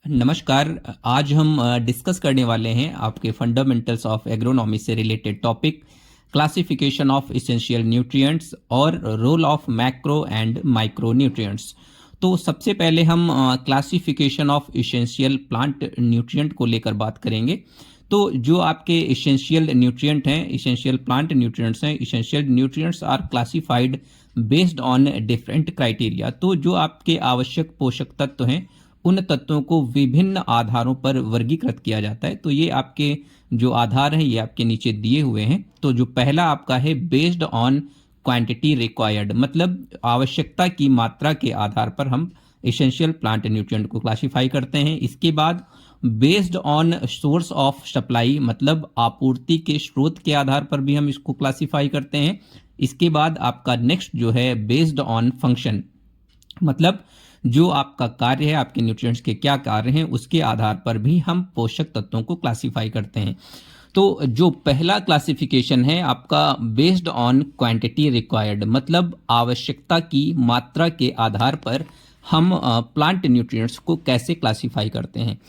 नमस्कार। आज हम डिस्कस करने वाले हैं आपके फंडामेंटल्स ऑफ एग्रोनॉमी से related topic classification of essential nutrients और role of macro and micro nutrients. तो सबसे पहले हम classification of essential plant nutrient को लेकर बात करेंगे। तो जो आपके एसेंशियल न्यूट्रिएंट हैं, एसेंशियल प्लांट न्यूट्रिएंट्स हैं, essential nutrients are classified based on different criteria. तो जो आपके आवश्यक पोषक तत्व हैं उन तत्वों को विभिन्न आधारों पर वर्गीकृत किया जाता है। तो ये आपके जो आधार हैं ये आपके नीचे दिए हुए हैं। तो जो पहला आपका है बेस्ड ऑन क्वांटिटी रिक्वायर्ड, मतलब आवश्यकता की मात्रा के आधार पर हम एसेंशियल प्लांट न्यूट्रिएंट को क्लासिफाई करते हैं। इसके बाद based on source of supply, मतलब आपूर्ति के स्रोत के आधार पर भी हम इसको क्लासिफाई करते हैं। इसके बाद आपका नेक्स्ट जो है बेस्ड ऑन फंक्शन, मतलब जो आपका कार्य है, आपके न्यूट्रिएंट्स के क्या कार्य हैं उसके आधार पर भी हम पोषक तत्वों को क्लासिफाई करते हैं। तो जो पहला क्लासिफिकेशन है आपका बेस्ड ऑन क्वांटिटी रिक्वायर्ड, मतलब आवश्यकता की मात्रा के आधार पर हम प्लांट न्यूट्रिएंट्स को कैसे क्लासिफाई करते हैं।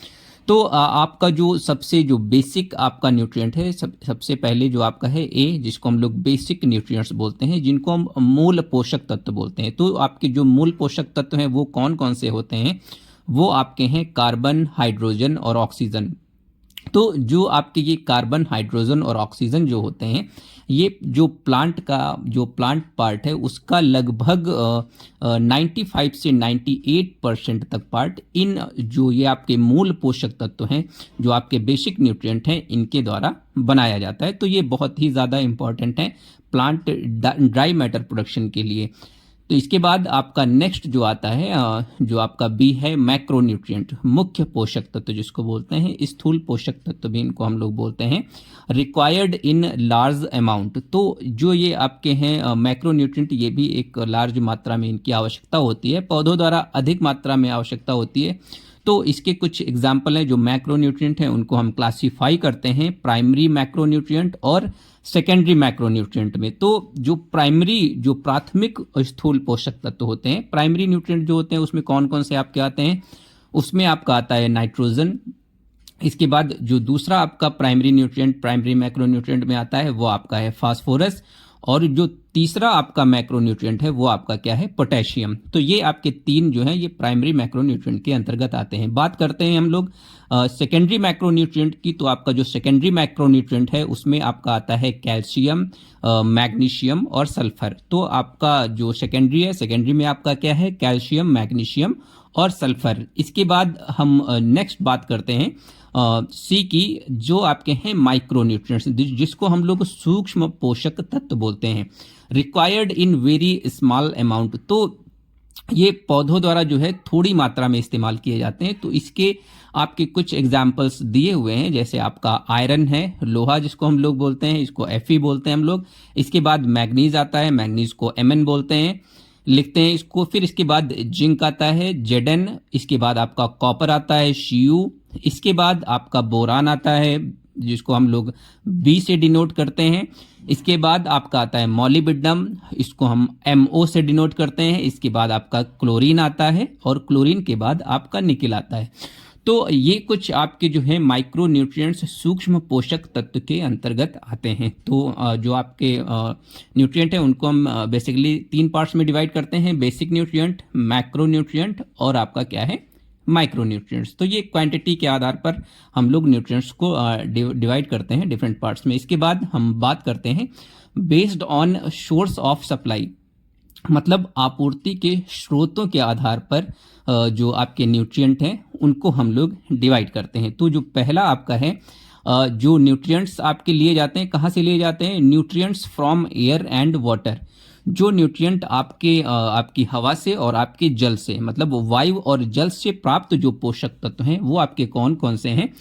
तो आपका जो बेसिक आपका न्यूट्रिएंट है, सबसे पहले जो आपका है ए, जिसको हम लोग बेसिक न्यूट्रिएंट्स बोलते हैं, जिनको हम मूल पोषक तत्व बोलते हैं। तो आपके जो मूल पोषक तत्व हैं वो कौन कौन से होते हैं, वो आपके हैं कार्बन, हाइड्रोजन और ऑक्सीजन। तो जो आपके ये कार्बन, हाइड्रोजन और ऑक्सीजन जो होते हैं, ये जो प्लांट पार्ट है उसका लगभग 95 से 98% तक पार्ट इन जो ये आपके मूल पोषक तत्व हैं, जो आपके बेसिक न्यूट्रिएंट हैं, इनके द्वारा बनाया जाता है। तो ये बहुत ही ज़्यादा इंपॉर्टेंट है प्लांट ड्राई मैटर प्रोडक्शन के लिए। तो इसके बाद आपका नेक्स्ट जो आता है, जो आपका बी है मैक्रो न्यूट्रिएंट, मुख्य पोषक तत्व जिसको बोलते हैं, स्थूल पोषक तत्व भी इनको हम लोग बोलते हैं, रिक्वायर्ड इन लार्ज अमाउंट। तो जो ये आपके हैं मैक्रो न्यूट्रिएंट, ये भी एक लार्ज मात्रा में इनकी आवश्यकता होती है, पौधों द्वारा अधिक मात्रा में आवश्यकता होती है। तो इसके कुछ एग्जाम्पल हैं जो मैक्रो न्यूट्रिएंट हैं, उनको हम क्लासीफाई करते हैं प्राइमरी मैक्रो न्यूट्रिएंट और सेकेंडरी मैक्रो न्यूट्रिएंट में। तो जो प्राथमिक स्थूल पोषक तत्व होते हैं, प्राइमरी न्यूट्रिएंट जो होते हैं, उसमें कौन कौन से आपके आते हैं, उसमें आपका आता है नाइट्रोजन। इसके बाद जो दूसरा आपका primary nutrient primary macro nutrient में आता है वो आपका है फास्फोरस, और जो तीसरा आपका मैक्रो न्यूट्रिएंट है वो आपका क्या है, पोटेशियम। तो ये आपके तीन जो हैं ये प्राइमरी मैक्रो न्यूट्रिएंट के अंतर्गत आते हैं। बात करते हैं हम लोग सेकेंडरी मैक्रो न्यूट्रिएंट की। तो आपका जो सेकेंडरी मैक्रो न्यूट्रिएंट है उसमें आपका आता है कैल्शियम, मैग्नीशियम और सल्फर। तो आपका जो सेकेंडरी है, सेकेंडरी में आपका क्या है, कैल्शियम, मैग्नीशियम और सल्फर। इसके बाद हम नेक्स्ट बात करते हैं सी की, जो आपके हैं माइक्रो न्यूट्रिएंट्स, जिसको हम लोग सूक्ष्म पोषक तत्व बोलते हैं, required in very small amount. तो ये पौधों द्वारा जो है थोड़ी मात्रा में इस्तेमाल किए जाते हैं। तो इसके आपके कुछ एग्जाम्पल्स दिए हुए हैं, जैसे आपका आयरन है, लोहा जिसको हम लोग बोलते हैं, इसको Fe बोलते हैं हम लोग। इसके बाद मैग्नीज आता है, मैग्नीज को Mn बोलते हैं, लिखते हैं इसको। फिर इसके बाद जिंक आता है, Zn। इसके बाद आपका कॉपर आता है, Cu। इसके बाद आपका बोरान आता है, जिसको हम लोग B से डिनोट करते हैं। इसके बाद आपका आता है मॉलिब्डेनम, इसको हम MO से डिनोट करते हैं। इसके बाद आपका क्लोरीन आता है, और क्लोरीन के बाद आपका निकेल आता है। तो ये कुछ आपके जो है माइक्रो न्यूट्रिएंट्स, सूक्ष्म पोषक तत्व के अंतर्गत आते हैं। तो जो आपके न्यूट्रिएंट हैं उनको हम बेसिकली तीन पार्ट्स में डिवाइड करते हैं, बेसिक न्यूट्रिएंट, मैक्रो न्यूट्रिएंट और आपका क्या है, माइक्रो न्यूट्रिएंट्स। तो ये क्वांटिटी के आधार पर हम लोग न्यूट्रिएंट्स को डिवाइड करते हैं डिफरेंट पार्ट्स में। इसके बाद हम बात करते हैं based on source of supply, मतलब आपूर्ति के स्रोतों के आधार पर जो आपके न्यूट्रिएंट हैं उनको हम लोग डिवाइड करते हैं। तो जो पहला आपका है, जो न्यूट्रिएंट्स आपके लिए जाते हैं, कहाँ से लिए जाते हैं, nutrients from air and water. जो न्यूट्रिएंट आपकी हवा से और आपके जल से, मतलब वायु और जल से प्राप्त जो पोषक तत्व हैं वो आपके कौन कौन से हैं,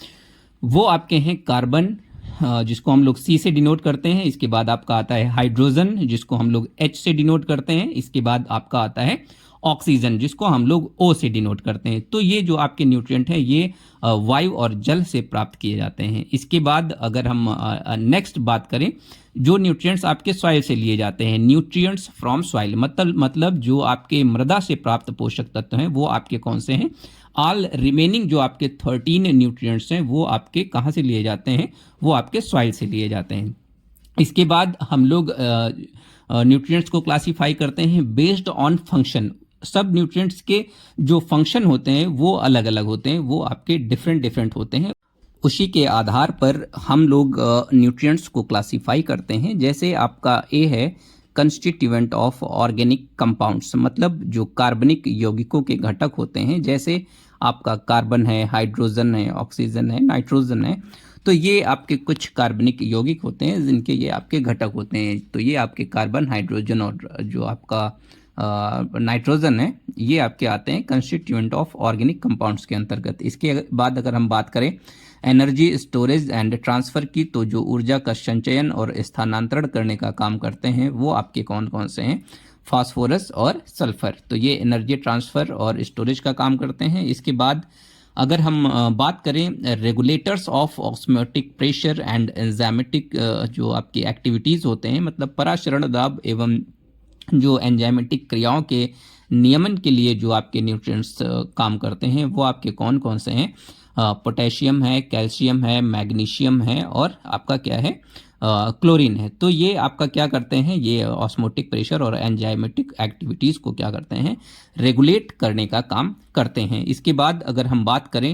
वो आपके हैं कार्बन, जिसको हम लोग C से डिनोट करते हैं। इसके बाद आपका आता है हाइड्रोजन, जिसको हम लोग H से डिनोट करते हैं। इसके बाद आपका आता है ऑक्सीजन, जिसको हम लोग O से डिनोट करते हैं। तो ये जो आपके न्यूट्रिएंट हैं ये वायु और जल से प्राप्त किए जाते हैं। इसके बाद अगर हम नेक्स्ट बात करें, जो न्यूट्रिएंट्स आपके सॉइल से लिए जाते हैं, न्यूट्रिएंट्स फ्रॉम सॉइल, मतलब जो आपके मृदा से प्राप्त पोषक तत्व हैं वो आपके कौन से हैं, ऑल रिमेनिंग जो आपके 13 न्यूट्रिएंट्स हैं वो आपके कहाँ से लिए जाते हैं, वो आपके सॉइल से लिए जाते हैं। इसके बाद हम लोग न्यूट्रिएंट्स को क्लासीफाई करते हैं बेस्ड ऑन फंक्शन। सब न्यूट्रिएंट्स के जो फंक्शन होते हैं वो अलग अलग होते हैं, वो आपके डिफरेंट होते हैं। उसी के आधार पर हम लोग न्यूट्रिएंट्स को क्लासीफाई करते हैं। जैसे आपका ए है कंस्टिट्यूएंट ऑफ ऑर्गेनिक कंपाउंड्स, मतलब जो कार्बनिक यौगिकों के घटक होते हैं। जैसे आपका कार्बन है, हाइड्रोजन है, ऑक्सीजन है, नाइट्रोजन है। तो ये आपके कुछ कार्बनिक यौगिक होते हैं जिनके ये आपके घटक होते हैं। तो ये आपके कार्बन, हाइड्रोजन और जो आपका नाइट्रोजन है, ये आपके आते हैं कंस्टिट्यूएंट ऑफ ऑर्गेनिक कंपाउंड्स के अंतर्गत। इसके बाद अगर हम बात करें एनर्जी स्टोरेज एंड ट्रांसफर की, तो जो ऊर्जा का संचयन और स्थानांतरण करने का काम करते हैं वो आपके कौन कौन से हैं, फास्फोरस और सल्फर। तो ये एनर्जी ट्रांसफर और स्टोरेज का काम करते हैं। इसके बाद अगर हम बात करें regulators of osmotic pressure and enzymatic जो आपकी एक्टिविटीज़ होते हैं, मतलब पराशरण दाब एवं जो एंजाइमेटिक क्रियाओं के नियमन के लिए जो आपके न्यूट्रिएंट्स काम करते हैं वो आपके कौन कौन से हैं, पोटेशियम है, कैल्शियम है, मैग्नीशियम है और आपका क्या है, क्लोरीन है। तो ये आपका क्या करते हैं, ये ऑस्मोटिक प्रेशर और एंजाइमेटिक एक्टिविटीज़ को क्या करते हैं, रेगुलेट करने का काम करते हैं। इसके बाद अगर हम बात करें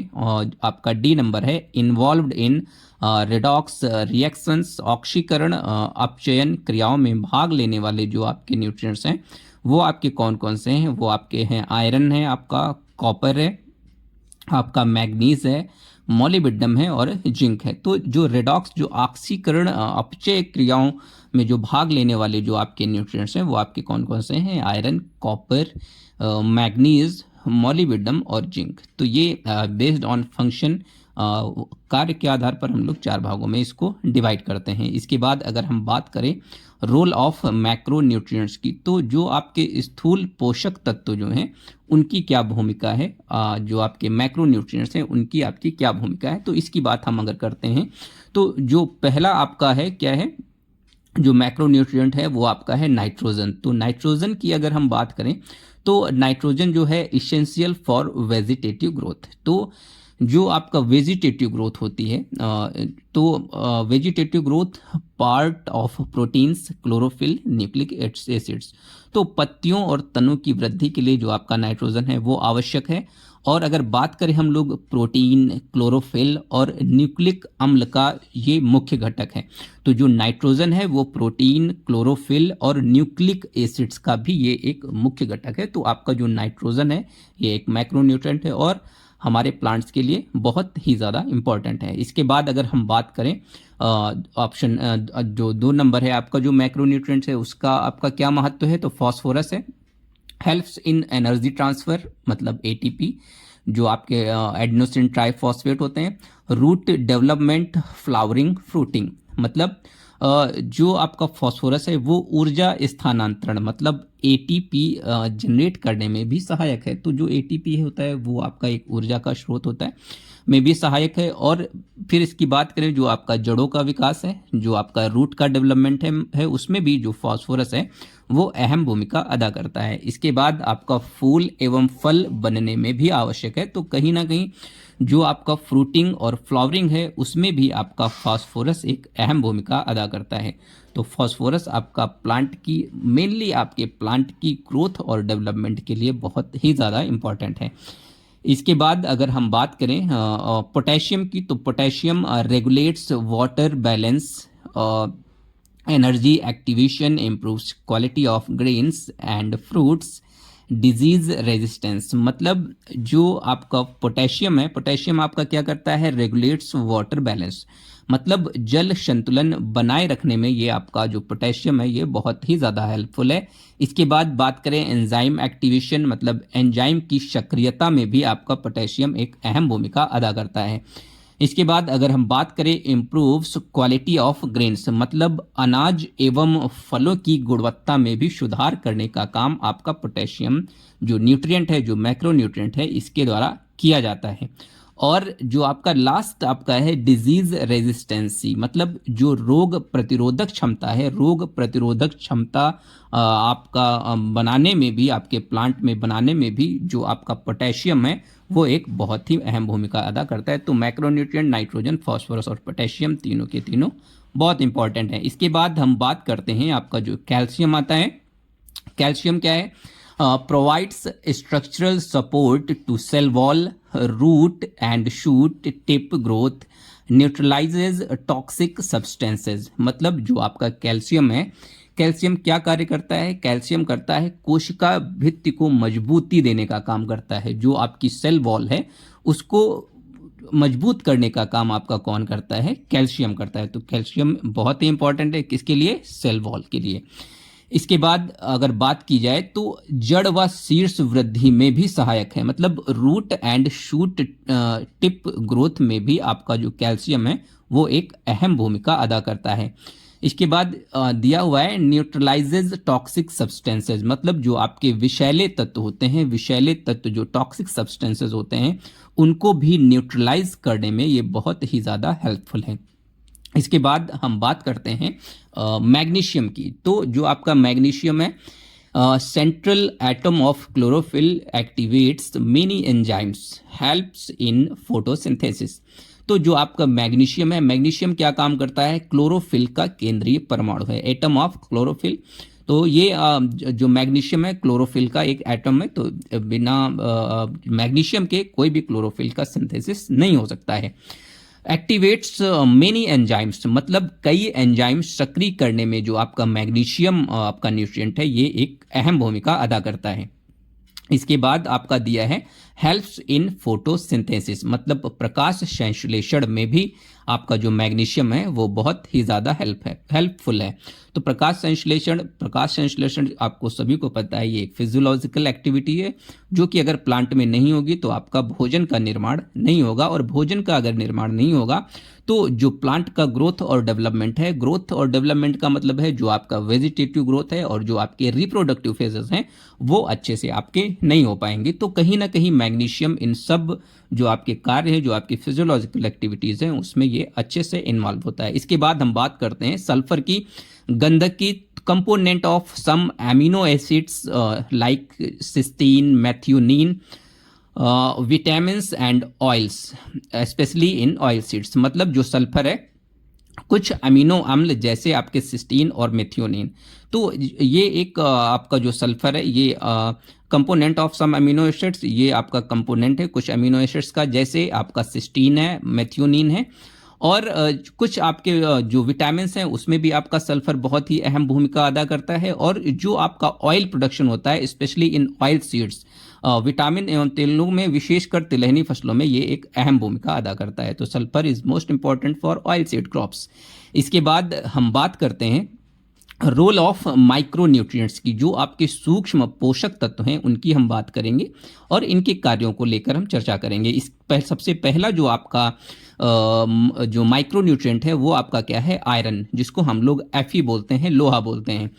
आपका डी नंबर है इन्वॉल्व्ड इन रेडॉक्स रिएक्शंस, ऑक्सीकरण अपचयन क्रियाओं में भाग लेने वाले जो आपके न्यूट्रिएंट्स हैं वो आपके कौन कौन से हैं, वो आपके हैं आयरन है, आपका कॉपर है, आपका मैग्नीज है, मॉलिब्डेनम है और जिंक है। तो जो रेडॉक्स जो ऑक्सीकरण अपचय क्रियाओं में जो भाग लेने वाले जो आपके न्यूट्रिएंट्स हैं वो आपके कौन कौन से हैं, आयरन, कॉपर, मैग्नीज, मॉलिब्डेनम और जिंक। तो ये बेस्ड ऑन फंक्शन कार्य के आधार पर हम लोग 4 भागों में इसको डिवाइड करते हैं। इसके बाद अगर हम बात करें रोल ऑफ मैक्रो न्यूट्रिएंट्स की, तो जो आपके स्थूल पोषक तत्व जो हैं उनकी क्या भूमिका है, जो आपके मैक्रो न्यूट्रिएंट्स हैं उनकी आपकी क्या भूमिका है। तो इसकी बात हम अगर करते हैं तो जो पहला आपका है क्या है, जो मैक्रो न्यूट्रिएंट है वो आपका है नाइट्रोजन। तो नाइट्रोजन की अगर हम बात करें तो नाइट्रोजन जो है इसेंशियल फॉर वेजिटेटिव ग्रोथ। तो जो आपका वेजिटेटिव ग्रोथ होती है, तो vegetative growth part of proteins, chlorophyll, nucleic acids. तो पत्तियों और तनों की वृद्धि के लिए जो आपका नाइट्रोजन है वो आवश्यक है। और अगर बात करें हम लोग प्रोटीन, क्लोरोफिल और न्यूक्लिक अम्ल का, ये मुख्य घटक है। तो जो नाइट्रोजन है वो प्रोटीन, क्लोरोफिल और न्यूक्लिक एसिड्स का भी ये एक मुख्य घटक है। तो आपका जो नाइट्रोजन है ये एक मैक्रोन्यूट्रिएंट है और हमारे प्लांट्स के लिए बहुत ही ज़्यादा इम्पॉर्टेंट है। इसके बाद अगर हम बात करें ऑप्शन जो 2 नंबर है आपका जो मैक्रोन्यूट्रिएंट्स है उसका आपका क्या महत्व है, तो फॉस्फोरस है, हेल्प्स इन एनर्जी ट्रांसफर मतलब एटीपी, जो आपके एडेनोसिन ट्राइफॉस्फेट होते हैं, रूट डेवलपमेंट, फ्लावरिंग, फ्रूटिंग, मतलब जो आपका फॉस्फोरस है वो ऊर्जा स्थानांतरण मतलब एटीपी जनरेट करने में भी सहायक है। तो जो एटीपी होता है वो आपका एक ऊर्जा का स्रोत होता है, में भी सहायक है। और फिर इसकी बात करें जो आपका जड़ों का विकास है, जो आपका रूट का डेवलपमेंट है उसमें भी जो फॉस्फोरस है वो अहम भूमिका अदा करता है। इसके बाद आपका फूल एवं फल बनने में भी आवश्यक है। तो कहीं ना कहीं जो आपका फ्रूटिंग और फ्लावरिंग है उसमें भी आपका फास्फोरस एक अहम भूमिका अदा करता है। तो फास्फोरस आपका प्लांट की मेनली आपके प्लांट की ग्रोथ और डेवलपमेंट के लिए बहुत ही ज़्यादा इम्पॉर्टेंट है। इसके बाद अगर हम बात करें पोटेशियम की, तो potassium regulates water balance, energy activation, improves quality of grains and fruits, disease resistance. मतलब जो आपका पोटेशियम है, पोटेशियम आपका क्या करता है, रेगुलेट्स वाटर बैलेंस, मतलब जल संतुलन बनाए रखने में ये आपका जो पोटेशियम है ये बहुत ही ज़्यादा हेल्पफुल है। इसके बाद बात करें एंजाइम एक्टिवेशन, मतलब एंजाइम की सक्रियता में भी आपका पोटेशियम एक अहम भूमिका अदा करता है। इसके बाद अगर हम बात करें इम्प्रूव्स क्वालिटी ऑफ ग्रेन्स, मतलब अनाज एवं फलों की गुणवत्ता में भी सुधार करने का काम आपका पोटेशियम जो न्यूट्रिएंट है, जो मैक्रो न्यूट्रिएंट है, इसके द्वारा किया जाता है। और जो आपका लास्ट आपका है डिजीज रेजिस्टेंसी, मतलब जो रोग प्रतिरोधक क्षमता है, रोग प्रतिरोधक क्षमता आपका बनाने में भी, आपके प्लांट में बनाने में भी जो आपका पोटेशियम है वो एक बहुत ही अहम भूमिका अदा करता है। तो मैक्रोन्यूट्रिएंट नाइट्रोजन, फास्फोरस और पोटेशियम तीनों के तीनों बहुत इंपॉर्टेंट है। इसके बाद हम बात करते हैं आपका जो कैल्शियम आता है। कैल्शियम क्या है? Provides structural support to cell wall, root and shoot tip growth, neutralizes toxic substances. मतलब जो आपका कैल्शियम है, कैल्शियम क्या कार्य करता है? कैल्शियम करता है कोशिका भित्ति को मजबूती देने का काम करता है। जो आपकी सेल वॉल है उसको मजबूत करने का काम आपका कौन करता है? कैल्शियम करता है। तो कैल्शियम बहुत ही इंपॉर्टेंट है, किसके लिए? सेल वॉल के लिए। इसके बाद अगर बात की जाए तो जड़ व शीर्ष वृद्धि में भी सहायक है, मतलब root and shoot tip growth में भी आपका जो कैल्शियम है वो एक अहम भूमिका अदा करता है। इसके बाद दिया हुआ है न्यूट्रलाइजेज टॉक्सिक सब्सटेंसेज, मतलब जो आपके विषैले तत्व होते हैं, विषैले तत्व जो टॉक्सिक सब्सटेंसेज होते हैं उनको भी न्यूट्रलाइज करने में ये बहुत ही ज़्यादा हेल्पफुल है। इसके बाद हम बात करते हैं मैग्नीशियम की। तो जो आपका मैग्नीशियम है, central atom of chlorophyll activates many enzymes, helps in photosynthesis. तो जो आपका मैग्नीशियम है, मैग्नीशियम क्या काम करता है? क्लोरोफिल का केंद्रीय परमाणु है, एटम ऑफ क्लोरोफिल। तो ये जो मैग्नीशियम है क्लोरोफिल का एक एटम है, तो बिना मैग्नीशियम के कोई भी क्लोरोफिल का सिंथेसिस नहीं हो सकता है। एक्टिवेट्स मेनी एंजाइम्स, मतलब कई एंजाइम्स सक्रिय करने में जो आपका मैग्नीशियम आपका न्यूट्रिएंट है ये एक अहम भूमिका अदा करता है। इसके बाद आपका दिया है हेल्प्स इन फोटोसिंथेसिस, मतलब प्रकाश संश्लेषण में भी आपका जो मैग्नीशियम है वो बहुत ही ज़्यादा हेल्पफुल है। तो प्रकाश संश्लेषण आपको सभी को पता है ये एक फिजियोलॉजिकल एक्टिविटी है जो कि अगर प्लांट में नहीं होगी तो आपका भोजन का निर्माण नहीं होगा, और भोजन का अगर निर्माण नहीं होगा तो जो प्लांट का ग्रोथ और डेवलपमेंट है, ग्रोथ और डेवलपमेंट का मतलब है जो आपका वेजिटेटिव ग्रोथ है और जो आपके रिप्रोडक्टिव फेजेस हैं वो अच्छे से आपके नहीं हो पाएंगे। तो कहीं ना कहीं मैग्नीशियम इन सब जो आपके कार्य हैं, जो आपकी फिजियोलॉजिकल एक्टिविटीज़ हैं उसमें ये अच्छे से इन्वॉल्व होता है। इसके बाद हम बात करते हैं सल्फर की। गंधक की component of some amino acids like cysteine, methionine, vitamins and oils, specially in oil seeds. मतलब जो सल्फर है कुछ अमीनो अम्ल जैसे आपके सिस्टीन और मेथियोनिन, तो ये एक आपका जो सल्फर है ये component of some amino acids, ये आपका कंपोनेंट है कुछ अमीनो एसिड्स का, जैसे आपका सिस्टीन है, मेथियोनिन है, और कुछ आपके जो विटामिन हैं उसमें भी आपका सल्फर बहुत ही अहम भूमिका अदा करता है। और जो आपका ऑयल प्रोडक्शन होता है specially in oil seeds, vitamin एवं तेलों में, विशेषकर तिलहनी फसलों में ये एक अहम भूमिका अदा करता है। तो sulphur is most important for oil seed crops. इसके बाद हम बात करते हैं रोल ऑफ माइक्रो न्यूट्रिएंट्स की। जो आपके सूक्ष्म पोषक तत्व हैं उनकी हम बात करेंगे और इनके कार्यों को लेकर हम चर्चा करेंगे। सबसे पहला जो आपका जो माइक्रो न्यूट्रिएंट है वो आपका क्या है? आयरन, जिसको हम लोग Fe बोलते हैं, लोहा बोलते हैं।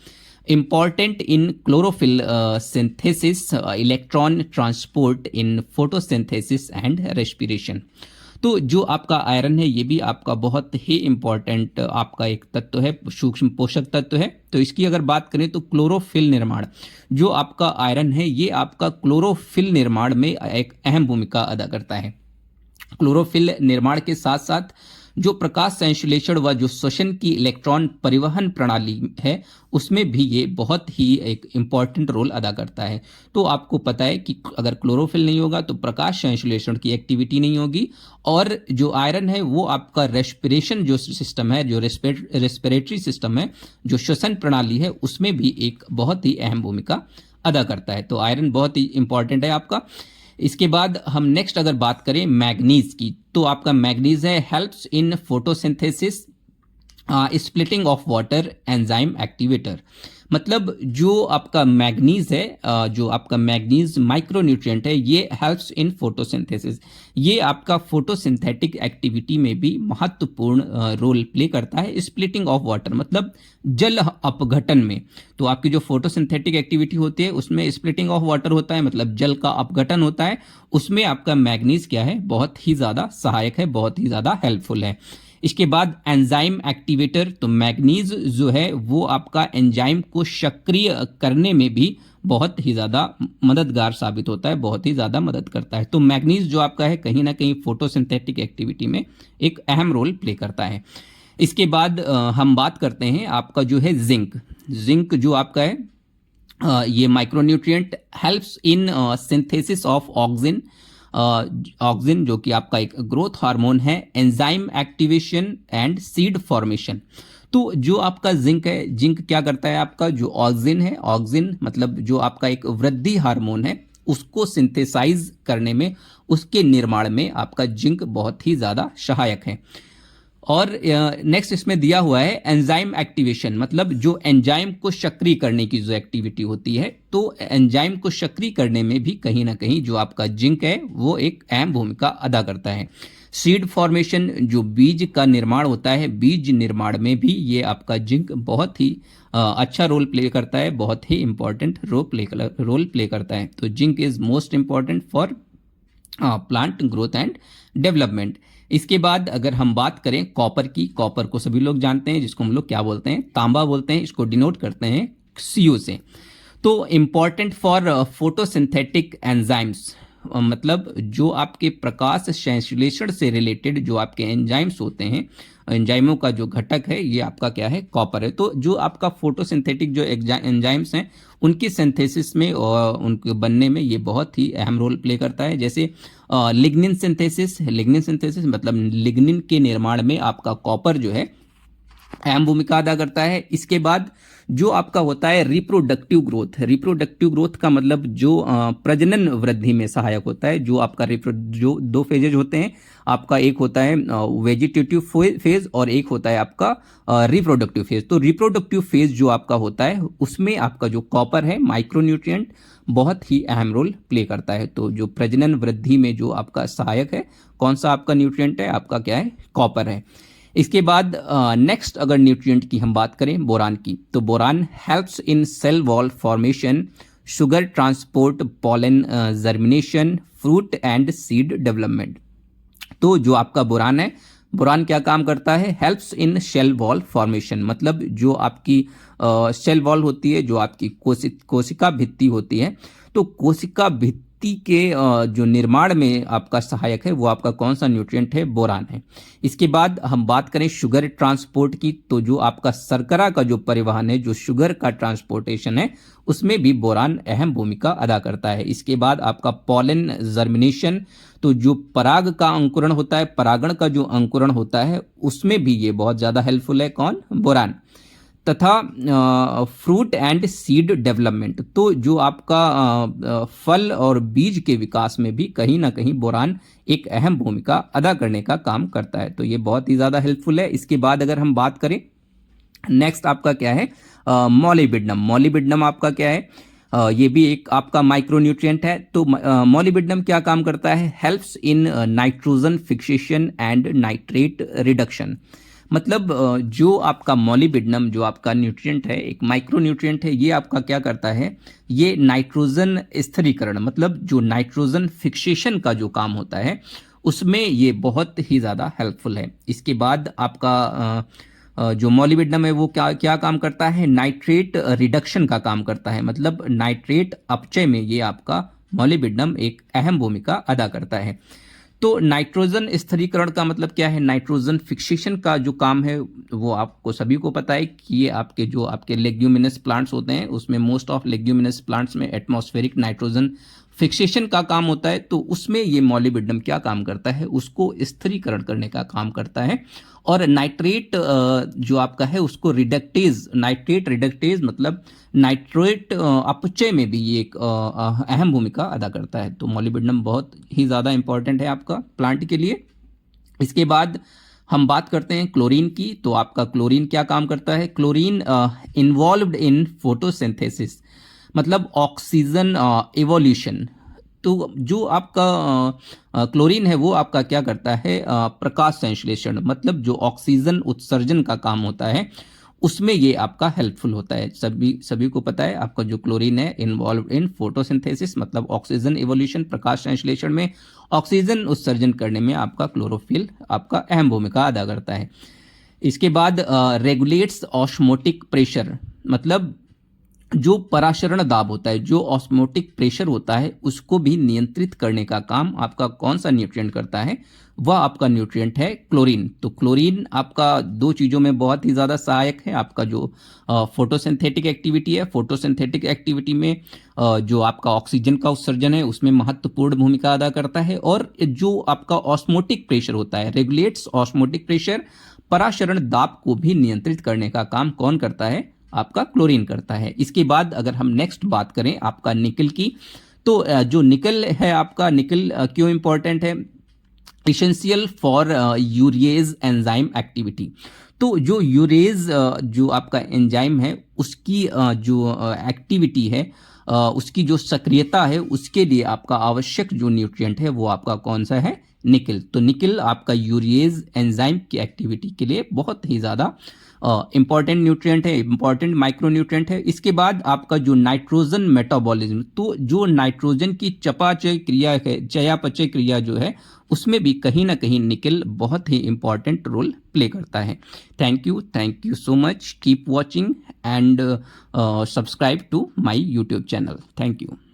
Important in chlorophyll synthesis, electron transport in photosynthesis and respiration. तो जो आपका आयरन है ये भी आपका बहुत ही इंपॉर्टेंट आपका एक तत्व है, सूक्ष्म पोषक तत्व है। तो इसकी अगर बात करें तो क्लोरोफिल निर्माण, जो आपका आयरन है ये आपका क्लोरोफिल निर्माण में एक अहम भूमिका अदा करता है। क्लोरोफिल निर्माण के साथ साथ जो प्रकाश संश्लेषण व जो श्वसन की इलेक्ट्रॉन परिवहन प्रणाली है उसमें भी ये बहुत ही एक इम्पॉर्टेंट रोल अदा करता है। तो आपको पता है कि अगर क्लोरोफिल नहीं होगा तो प्रकाश संश्लेषण की एक्टिविटी नहीं होगी, और जो आयरन है वो आपका रेस्पिरेशन जो सिस्टम है, जो रेस्पिरेटरी सिस्टम है, जो श्वसन प्रणाली है उसमें भी एक बहुत ही अहम भूमिका अदा करता है। तो आयरन बहुत ही इंपॉर्टेंट है आपका। इसके बाद हम नेक्स्ट अगर बात करें मैग्नीज की, तो आपका मैग्नीज है helps in photosynthesis, splitting of water, enzyme activator. मतलब जो आपका मैग्नीज है, जो आपका मैग्नीज माइक्रोन्यूट्रिएंट है, ये हेल्प्स इन फोटोसिंथेसिस। ये आपका फोटोसिंथेटिक एक्टिविटी में भी महत्वपूर्ण रोल प्ले करता है। स्प्लिटिंग ऑफ वाटर मतलब जल अपघटन में, तो आपकी जो फोटोसिंथेटिक एक्टिविटी होती है उसमें स्प्लिटिंग ऑफ वाटर होता है, मतलब जल का अपघटन होता है। उसमें आपका मैग्नीज क्या है, बहुत ही ज़्यादा सहायक है, बहुत ही ज़्यादा हेल्पफुल है। इसके बाद एंजाइम एक्टिवेटर, तो मैग्नीज जो है वो आपका एंजाइम को सक्रिय करने में भी बहुत ही ज़्यादा मददगार साबित होता है, बहुत ही ज़्यादा मदद करता है। तो मैग्नीज जो आपका है कहीं ना कहीं फोटोसिंथेटिक एक्टिविटी में एक अहम रोल प्ले करता है। इसके बाद हम बात करते हैं आपका जो है जिंक। जिंक जो आपका है ये micronutrient helps in synthesis of auxin. Auxin जो कि आपका एक ग्रोथ हार्मोन है, enzyme activation and seed formation. तो जो आपका जिंक है, जिंक क्या करता है, आपका जो ऑक्सिन है, ऑक्सिन मतलब जो आपका एक वृद्धि हार्मोन है, उसको सिंथेसाइज करने में, उसके निर्माण में आपका जिंक बहुत ही ज़्यादा सहायक है। और नेक्स्ट इसमें दिया हुआ है एंजाइम एक्टिवेशन, मतलब जो एंजाइम को सक्रिय करने की जो एक्टिविटी होती है, तो एंजाइम को सक्रिय करने में भी कहीं ना कहीं जो आपका जिंक है वो एक अहम भूमिका अदा करता है। सीड फॉर्मेशन, जो बीज का निर्माण होता है, बीज निर्माण में भी ये आपका जिंक बहुत ही अच्छा रोल प्ले करता है, बहुत ही इंपॉर्टेंट रोल प्ले करता है। तो zinc is most important for plant growth and development. इसके बाद अगर हम बात करें कॉपर की, कॉपर को सभी लोग जानते हैं, जिसको हम लोग क्या बोलते हैं, तांबा बोलते हैं, इसको डिनोट करते हैं Cu से। तो इम्पॉर्टेंट फॉर फोटोसिंथेटिक एंजाइम्स, मतलब जो आपके प्रकाश संश्लेषण से रिलेटेड जो आपके एंजाइम्स होते हैं, एंजाइमों का जो घटक है ये आपका क्या है, कॉपर है। तो जो आपका फोटोसिंथेटिक जो एंजाइम्स हैं उनकी सिंथेसिस में और उनके बनने में ये बहुत ही अहम रोल प्ले करता है। जैसे लिग्निन सिंथेसिस, लिग्निन सिंथेसिस मतलब लिग्निन के निर्माण में आपका कॉपर जो है अहम भूमिका अदा करता है। इसके बाद जो आपका होता है रिप्रोडक्टिव ग्रोथ, रिप्रोडक्टिव ग्रोथ का मतलब जो प्रजनन वृद्धि में सहायक होता है। जो आपका जो दो फेजेज होते हैं आपका, एक होता है वेजिटेटिव फेज और एक होता है आपका रिप्रोडक्टिव फेज। तो रिप्रोडक्टिव फेज जो आपका होता है उसमें आपका जो कॉपर है माइक्रोन्यूट्रिएंट बहुत ही अहम रोल प्ले करता है। तो जो प्रजनन वृद्धि में जो आपका सहायक है, कौन सा आपका न्यूट्रिएंट है, आपका क्या है, कॉपर है। इसके बाद नेक्स्ट अगर न्यूट्रिएंट की हम बात करें बोरान की, तो boron helps in cell wall formation, sugar transport, pollen germination, fruit and seed development. तो जो आपका बोरान है, बोरान क्या काम करता है, helps in cell wall formation, मतलब जो आपकी सेल वॉल होती है, जो आपकी कोशिका भित्ति होती है, तो कोशिका भित्ति के जो निर्माण में आपका सहायक है वो आपका कौन सा न्यूट्रिएंट है, बोरान है। इसके बाद हम बात करें शुगर ट्रांसपोर्ट की, तो जो आपका शर्करा का जो परिवहन है, जो शुगर का ट्रांसपोर्टेशन है, उसमें भी बोरान अहम भूमिका अदा करता है। इसके बाद आपका पॉलन जर्मिनेशन, तो जो पराग का अंकुरण होता है, परागण का जो अंकुरण होता है, उसमें भी ये बहुत ज़्यादा हेल्पफुल है, कौन, बोरान। तथा फ्रूट एंड सीड डेवलपमेंट, तो जो आपका फल और बीज के विकास में भी कहीं ना कहीं बोरान एक अहम भूमिका अदा करने का काम करता है। तो ये बहुत ही ज़्यादा हेल्पफुल है। इसके बाद अगर हम बात करें नेक्स्ट आपका क्या है, मॉलिब्डेनम। मॉलिब्डेनम आपका क्या है, ये भी एक आपका माइक्रोन्यूट्रिएंट है। तो मॉलिब्डेनम क्या काम करता है, helps in nitrogen fixation and nitrate reduction. मतलब जो आपका मॉलिब्डेनम जो आपका न्यूट्रिएंट है, एक माइक्रोन्यूट्रिएंट है, ये आपका क्या करता है, ये नाइट्रोजन स्थिरीकरण, मतलब जो नाइट्रोजन फिक्सेशन का जो काम होता है उसमें ये बहुत ही ज़्यादा हेल्पफुल है। इसके बाद आपका जो मॉलिब्डेनम है वो क्या क्या काम करता है, नाइट्रेट रिडक्शन का काम करता है, मतलब नाइट्रेट अपचय में ये आपका मॉलिब्डेनम एक अहम भूमिका अदा करता है। तो नाइट्रोजन स्थिरीकरण का मतलब क्या है, नाइट्रोजन फिक्सेशन का जो काम है वो आपको सभी को पता है कि ये आपके जो आपके लेग्यूमिनस प्लांट्स होते हैं उसमें मोस्ट ऑफ लेग्यूमिनस प्लांट्स में एटमॉस्फेरिक नाइट्रोजन फिक्सेशन का काम होता है। तो उसमें ये मॉलिब्डेनम क्या काम करता है, उसको स्थिरीकरण करने का काम करता है। और नाइट्रेट जो आपका है उसको रिडक्टेज, नाइट्रेट रिडक्टेज मतलब नाइट्रेट अपचय में भी ये एक अहम भूमिका अदा करता है। तो मॉलिब्डेनम बहुत ही ज़्यादा इंपॉर्टेंट है आपका प्लांट के लिए। इसके बाद हम बात करते हैं क्लोरीन की, तो आपका क्लोरीन क्या काम करता है? क्लोरीन इन्वॉल्व्ड इन फोटोसिंथेसिस, मतलब ऑक्सीजन इवोल्यूशन। तो जो आपका क्लोरीन है वो आपका क्या करता है? प्रकाश संश्लेषण, मतलब जो ऑक्सीजन उत्सर्जन का काम होता है उसमें ये आपका हेल्पफुल होता है। सभी को पता है आपका जो क्लोरीन है इन्वॉल्व इन फोटोसिंथेसिस, मतलब ऑक्सीजन इवोल्यूशन, प्रकाश संश्लेषण में ऑक्सीजन उत्सर्जन करने में आपका क्लोरोफिल आपका अहम भूमिका अदा करता है। इसके बाद रेगुलेट्स ऑस्मोटिक प्रेशर, मतलब जो पराशरण दाब होता है, जो ऑस्मोटिक प्रेशर होता है, उसको भी नियंत्रित करने का काम आपका कौन सा न्यूट्रिएंट करता है? वह आपका न्यूट्रिएंट है क्लोरीन। तो क्लोरीन आपका दो चीज़ों में बहुत ही ज़्यादा सहायक है। आपका जो फोटोसिंथेटिक एक्टिविटी है, फोटोसिंथेटिक एक्टिविटी में जो आपका ऑक्सीजन का उत्सर्जन है उसमें महत्वपूर्ण भूमिका अदा करता है। और जो आपका ऑस्मोटिक प्रेशर होता है, रेगुलेट्स ऑस्मोटिक प्रेशर, पराशरण दाब को भी नियंत्रित करने का काम कौन करता है? आपका क्लोरीन करता है। इसके बाद अगर हम नेक्स्ट बात करें आपका निकल की, तो जो निकल है आपका, निकल क्यों इंपॉर्टेंट है? Essential for urease enzyme activity. तो जो यूरेज जो आपका एंजाइम है उसकी जो एक्टिविटी है, उसकी जो सक्रियता है, उसके लिए आपका आवश्यक जो न्यूट्रिएंट है वो आपका कौन सा है? निकल। तो निकल आपका यूरेज एंजाइम की एक्टिविटी के लिए बहुत ही ज़्यादा इंपॉर्टेंट न्यूट्रिएंट है, इंपॉर्टेंट माइक्रो न्यूट्रिएंट है। इसके बाद आपका जो नाइट्रोजन मेटाबॉलिज्म, तो जो नाइट्रोजन की चयापचय क्रिया है, चयापचय क्रिया जो है उसमें भी कहीं ना कहीं निकल बहुत ही इंपॉर्टेंट रोल प्ले करता है। Thank you so much, keep watching and subscribe to my YouTube channel. Thank you.